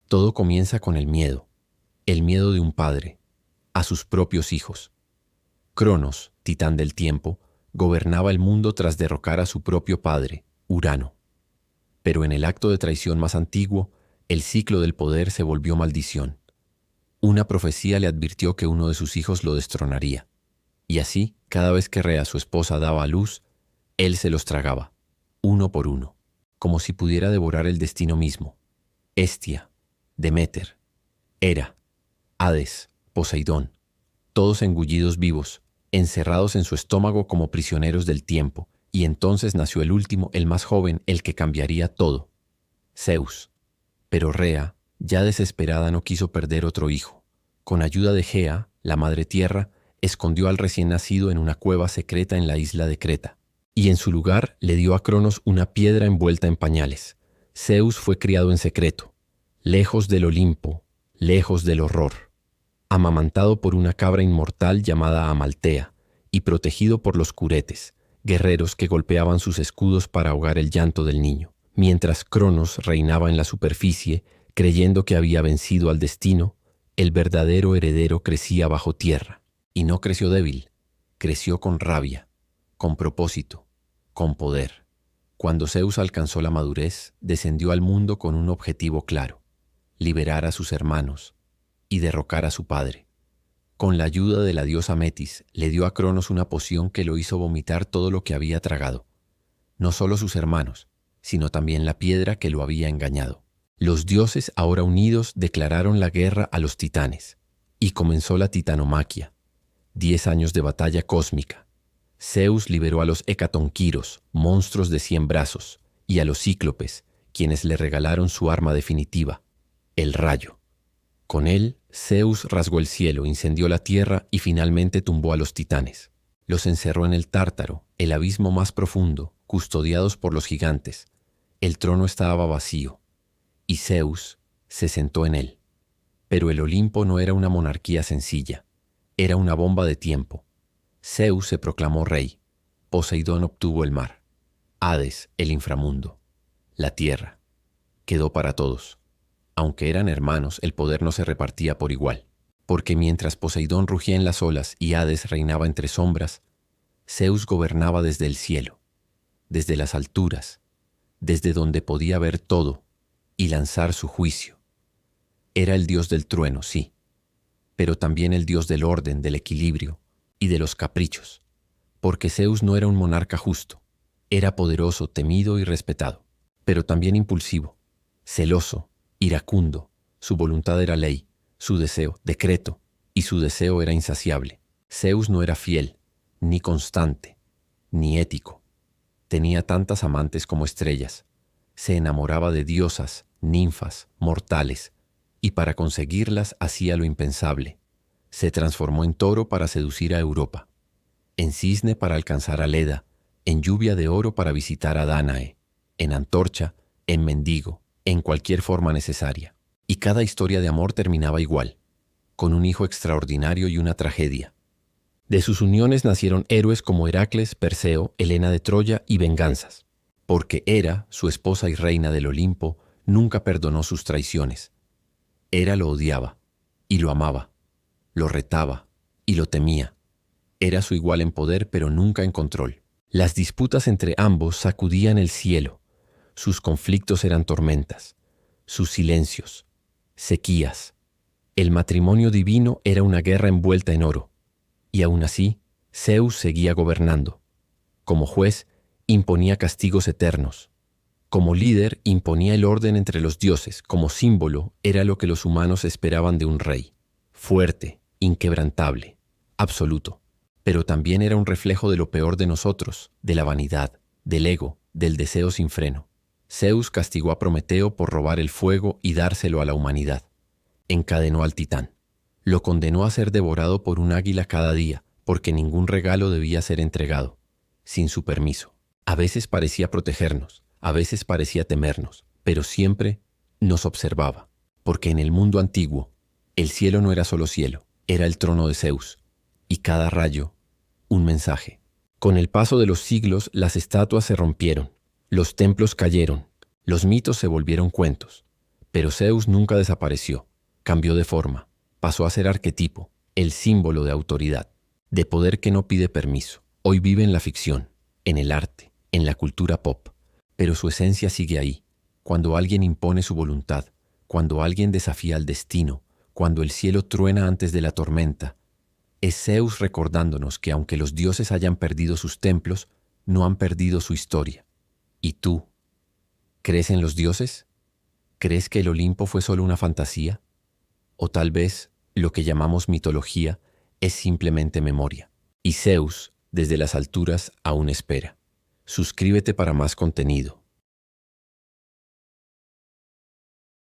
Todo comienza con el miedo de un padre, a sus propios hijos. Cronos, titán del tiempo, gobernaba el mundo tras derrocar a su propio padre, Urano. Pero en el acto de traición más antiguo, el ciclo del poder se volvió maldición. Una profecía le advirtió que uno de sus hijos lo destronaría. Y así, cada vez que Rea, su esposa, daba a luz, él se los tragaba, uno por uno, como si pudiera devorar el destino mismo. Hestia, Deméter, Hera, Hades, Poseidón, todos engullidos vivos, encerrados en su estómago como prisioneros del tiempo, y entonces nació el último, el más joven, el que cambiaría todo, Zeus. Pero Rea, ya desesperada, no quiso perder otro hijo. Con ayuda de Gea, la madre tierra, escondió al recién nacido en una cueva secreta en la isla de Creta, y en su lugar le dio a Cronos una piedra envuelta en pañales. Zeus fue criado en secreto, lejos del Olimpo, lejos del horror, amamantado por una cabra inmortal llamada Amaltea, y protegido por los curetes, guerreros que golpeaban sus escudos para ahogar el llanto del niño, mientras Cronos reinaba en la superficie, creyendo que había vencido al destino. El verdadero heredero crecía bajo tierra, y no creció débil, creció con rabia, con propósito, con poder. Cuando Zeus alcanzó la madurez, descendió al mundo con un objetivo claro: liberar a sus hermanos y derrocar a su padre. Con la ayuda de la diosa Metis, le dio a Cronos una poción que lo hizo vomitar todo lo que había tragado. No solo sus hermanos, sino también la piedra que lo había engañado. Los dioses, ahora unidos, declararon la guerra a los titanes, y comenzó la titanomaquia, 10 años de batalla cósmica. Zeus liberó a los hecatonquiros, monstruos de 100 brazos, y a los cíclopes, quienes le regalaron su arma definitiva, el rayo. Con él, Zeus rasgó el cielo, incendió la tierra y finalmente tumbó a los titanes. Los encerró en el Tártaro, el abismo más profundo, custodiados por los gigantes. El trono estaba vacío, y Zeus se sentó en él. Pero el Olimpo no era una monarquía sencilla, era una bomba de tiempo. Zeus se proclamó rey, Poseidón obtuvo el mar, Hades el inframundo, la tierra. Quedó para todos. Aunque eran hermanos, el poder no se repartía por igual, porque mientras Poseidón rugía en las olas y Hades reinaba entre sombras, Zeus gobernaba desde el cielo, desde las alturas, desde donde podía ver todo y lanzar su juicio. Era el dios del trueno, sí, pero también el dios del orden, del equilibrio y de los caprichos, porque Zeus no era un monarca justo, era poderoso, temido y respetado, pero también impulsivo, celoso, iracundo. Su voluntad era ley, su deseo, decreto, y su deseo era insaciable. Zeus no era fiel, ni constante, ni ético. Tenía tantas amantes como estrellas. Se enamoraba de diosas, ninfas, mortales, y para conseguirlas hacía lo impensable. Se transformó en toro para seducir a Europa, en cisne para alcanzar a Leda, en lluvia de oro para visitar a Dánae, en antorcha, en mendigo, en cualquier forma necesaria. Y cada historia de amor terminaba igual, con un hijo extraordinario y una tragedia. De sus uniones nacieron héroes como Heracles, Perseo, Helena de Troya y venganzas, porque Hera, su esposa y reina del Olimpo, nunca perdonó sus traiciones. Hera lo odiaba y lo amaba, lo retaba y lo temía. Era su igual en poder, pero nunca en control. Las disputas entre ambos sacudían el cielo. Sus conflictos eran tormentas, sus silencios, sequías. El matrimonio divino era una guerra envuelta en oro. Y aún así, Zeus seguía gobernando. Como juez, imponía castigos eternos. Como líder, imponía el orden entre los dioses. Como símbolo, era lo que los humanos esperaban de un rey. Fuerte, inquebrantable, absoluto. Pero también era un reflejo de lo peor de nosotros, de la vanidad, del ego, del deseo sin freno. Zeus castigó a Prometeo por robar el fuego y dárselo a la humanidad. Encadenó al titán. Lo condenó a ser devorado por un águila cada día, porque ningún regalo debía ser entregado, sin su permiso. A veces parecía protegernos, a veces parecía temernos, pero siempre nos observaba, porque en el mundo antiguo, el cielo no era solo cielo, era el trono de Zeus, y cada rayo, un mensaje. Con el paso de los siglos, las estatuas se rompieron, los templos cayeron, los mitos se volvieron cuentos, Pero Zeus nunca desapareció, cambió de forma, pasó a ser arquetipo, el símbolo de autoridad, de poder que no pide permiso. Hoy vive en la ficción, en el arte, en la cultura pop, pero su esencia sigue ahí, cuando alguien impone su voluntad, cuando alguien desafía al destino, cuando el cielo truena antes de la tormenta. Es Zeus recordándonos que aunque los dioses hayan perdido sus templos, no han perdido su historia. ¿Y tú? ¿Crees en los dioses? ¿Crees que el Olimpo fue solo una fantasía? O tal vez lo que llamamos mitología es simplemente memoria. Y Zeus, desde las alturas, aún espera. Suscríbete para más contenido.